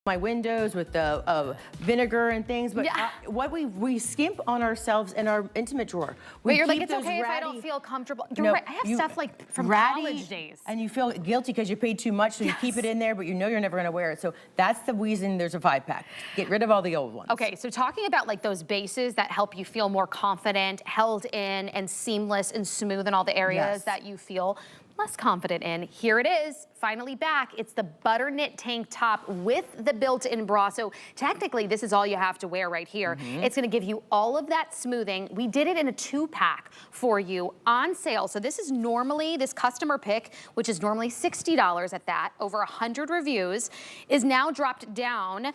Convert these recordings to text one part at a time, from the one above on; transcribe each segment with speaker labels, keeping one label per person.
Speaker 1: my windows with the vinegar and things, but what we skimp on ourselves in our intimate drawer.
Speaker 2: But you're like, it's okay if I don't feel comfortable. You're right. I have stuff like from college days.
Speaker 1: And you feel guilty because you paid too much, so you keep it in there, but you know you're never gonna wear it. So that's the reason there's a 5-pack. Get rid of all the old ones.
Speaker 2: Okay, so talking about like those bases that help you feel more confident, held in, and seamless and smooth in all the areas that you feel less confident in. Here it is, finally back. It's the Butterknit tank top with the built-in bra. So technically, this is all you have to wear right here. It's gonna give you all of that smoothing. We did it in a 2-pack for you on sale. So this is normally, this customer pick, which is normally $60 at that, over 100 reviews, is now dropped down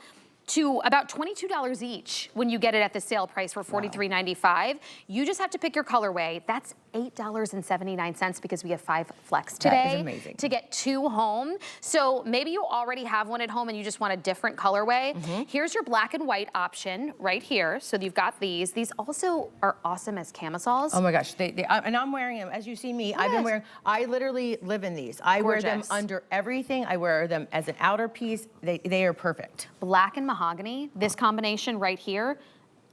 Speaker 2: to about $22 each when you get it at the sale price for $43.95. You just have to pick your colorway. That's $8.79 because we have 5 flex today to get 2 home. So maybe you already have one at home and you just want a different colorway. Here's your black and white option right here. So you've got these. These also are awesome as camisoles.
Speaker 1: Oh my gosh, and I'm wearing them. As you see me, I've been wearing, I literally live in these. I wear them under everything. I wear them as an outer piece. They are perfect.
Speaker 2: Black and mahogany, this combination right here,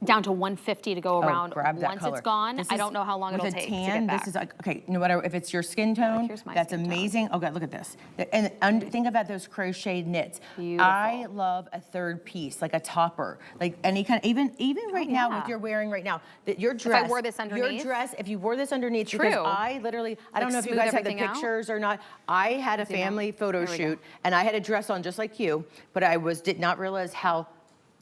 Speaker 2: down to $150 to go around. Once it's gone, I don't know how long it'll take to get back.
Speaker 1: This is like, okay, no matter if it's your skin tone, that's amazing. Oh God, look at this. And think about those crocheted knits.
Speaker 2: Beautiful.
Speaker 1: I love a third piece, like a topper, like any kind of, even right now, what you're wearing right now, that your dress.
Speaker 2: If I wore this underneath.
Speaker 1: Your dress, if you wore this underneath, because I literally, I don't know if you guys have the pictures or not. I had a family photo shoot and I had a dress on just like you, but I did not realize how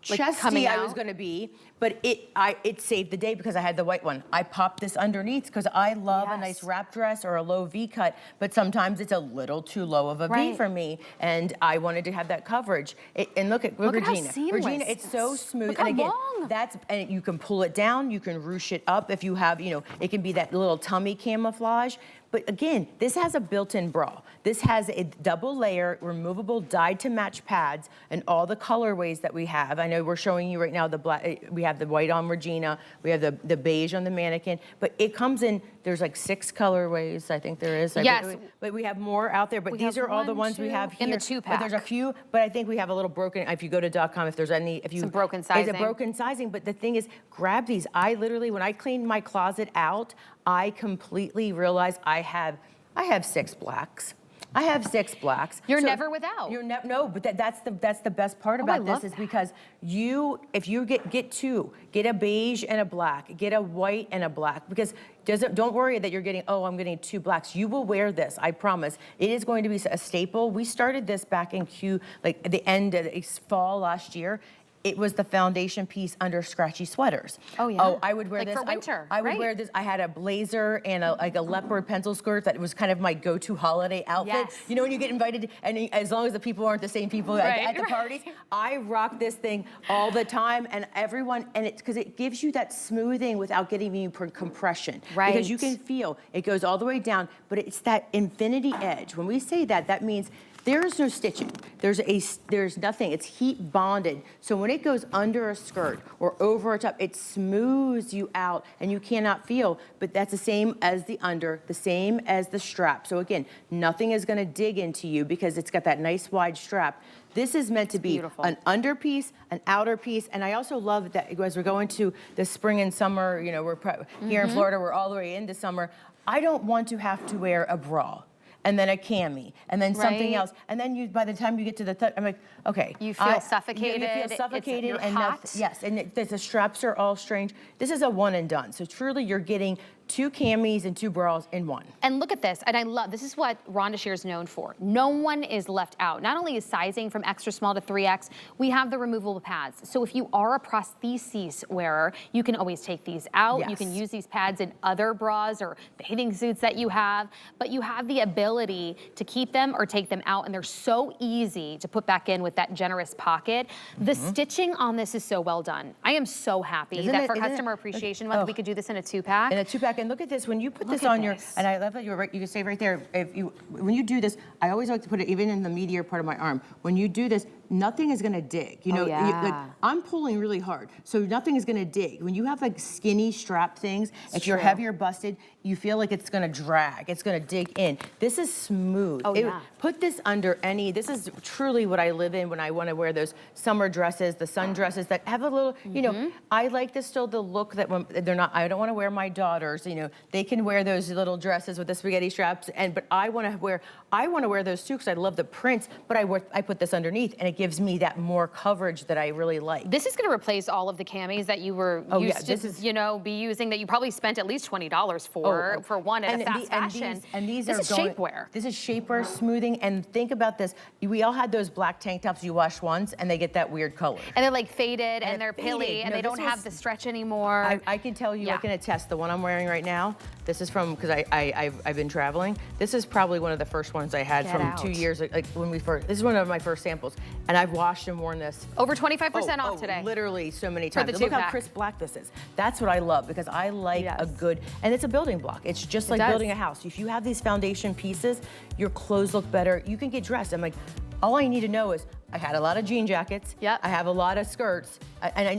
Speaker 1: chesty I was gonna be, but it saved the day because I had the white one. I popped this underneath because I love a nice wrap dress or a low V cut, but sometimes it's a little too low of a V for me, and I wanted to have that coverage. And look at Regina. Regina, it's so smooth.
Speaker 2: Look how
Speaker 1: and again,
Speaker 2: long.
Speaker 1: and you can pull it down, you can ruche it up if you have, it can be that little tummy camouflage. But again, this has a built-in bra. This has a double layer, removable dyed to match pads and all the colorways that we have. I know we're showing you right now the black, we have the white on Regina, we have the beige on the mannequin, but it comes in, there's like 6 colorways, I think there is.
Speaker 2: Yes.
Speaker 1: But we have more out there, but these are all the ones we have here.
Speaker 2: In the 2-pack.
Speaker 1: But there's a few, but I think we have a little broken, if you go to .com, if there's any,
Speaker 2: some broken sizing.
Speaker 1: It's a broken sizing, but the thing is, grab these. I literally, when I cleaned my closet out, I completely realized I have 6 blacks. I have 6 blacks.
Speaker 2: You're never without.
Speaker 1: No, but that's the best part about this is because if you get 2, get a beige and a black, get a white and a black, because don't worry that you're getting, I'm getting 2 blacks. You will wear this, I promise. It is going to be a staple. We started this back in the end of fall last year. It was the foundation piece under scratchy sweaters.
Speaker 2: Oh yeah. Oh,
Speaker 1: I would wear this
Speaker 2: for winter.
Speaker 1: I would wear this. I had a blazer and a leopard pencil skirt that was kind of my go-to holiday outfit.
Speaker 2: Yes.
Speaker 1: You know when you get invited, and as long as the people aren't the same people at the parties, I rock this thing all the time, and everyone, and it's because it gives you that smoothing without getting you compression.
Speaker 2: Right.
Speaker 1: Because you can feel it goes all the way down, but it's that infinity edge. When we say that, that means there's no stitching. There's nothing. It's heat bonded. So when it goes under a skirt or over a top, it smooths you out and you cannot feel. But that's the same as the under, the same as the strap. So again, nothing is gonna dig into you because it's got that nice wide strap. This is meant to be an under piece, an outer piece, and I also love that as we're going to the spring and summer, we're here in Florida, we're all the way into summer. I don't want to have to wear a bra and then a cami, and then something else. And then by the time you get to the I'm like, okay.
Speaker 2: You feel suffocated.
Speaker 1: You feel suffocated.
Speaker 2: You're hot.
Speaker 1: Yes, and the straps are all strange. This is a one and done. So truly you're getting 2 camis and 2 bras in one.
Speaker 2: And look at this, and I love, this is what Rhonda Shear is known for. No one is left out. Not only is sizing from extra small to 3X, we have the removable pads. So if you are a prosthesis wearer, you can always take these out. Yes. You can use these pads in other bras or bathing suits that you have, but you have the ability to keep them or take them out, and they're so easy to put back in with that generous pocket. The stitching on this is so well done. I am so happy that for Customer Appreciation Month, we could do this in a 2-pack.
Speaker 1: In a 2-pack. And look at this, when you put this on your, and I love that you can say right there, when you do this, I always like to put it even in the meatier part of my arm. When you do this, nothing is gonna dig. You know, like, I'm pulling really hard, so nothing is gonna dig. When you have like skinny strap things, if you're heavy or busted, you feel like it's gonna drag, it's gonna dig in. This is smooth. Put this under this is truly what I live in when I wanna wear those summer dresses, the sundresses that have a little, you know, I like this still the look that when they're not, I don't wanna wear my daughters, you know, they can wear those little dresses with the spaghetti straps, but I wanna wear those too because I love the prints, but I put this underneath and it gives me that more coverage that I really like.
Speaker 2: This is gonna replace all of the camis that you were used to, you know, be using, that you probably spent at least $20 for one at a fast fashion.
Speaker 1: This
Speaker 2: is shapewear.
Speaker 1: This is shapewear, smoothing, and think about this. We all had those black tank tops you wash once and they get that weird color.
Speaker 2: And they're like faded and they're pilly and they don't have the stretch anymore.
Speaker 1: I can tell you, I can attest, the one I'm wearing right now, this is from, because I've been traveling, this is probably one of the first ones I had from 2 years, like when we first, this is one of my first samples, and I've washed and worn this.
Speaker 2: Over 25% off today.
Speaker 1: Literally so many times.
Speaker 2: For the
Speaker 1: Look how
Speaker 2: 2-pack.
Speaker 1: crisp black this is. That's what I love, because I like a good, and it's a building block. It's just like building a house. If you have these foundation pieces, your clothes look better. You can get dressed. I'm like, all I need to know is I had a lot of jean jackets. I have a lot of skirts, and I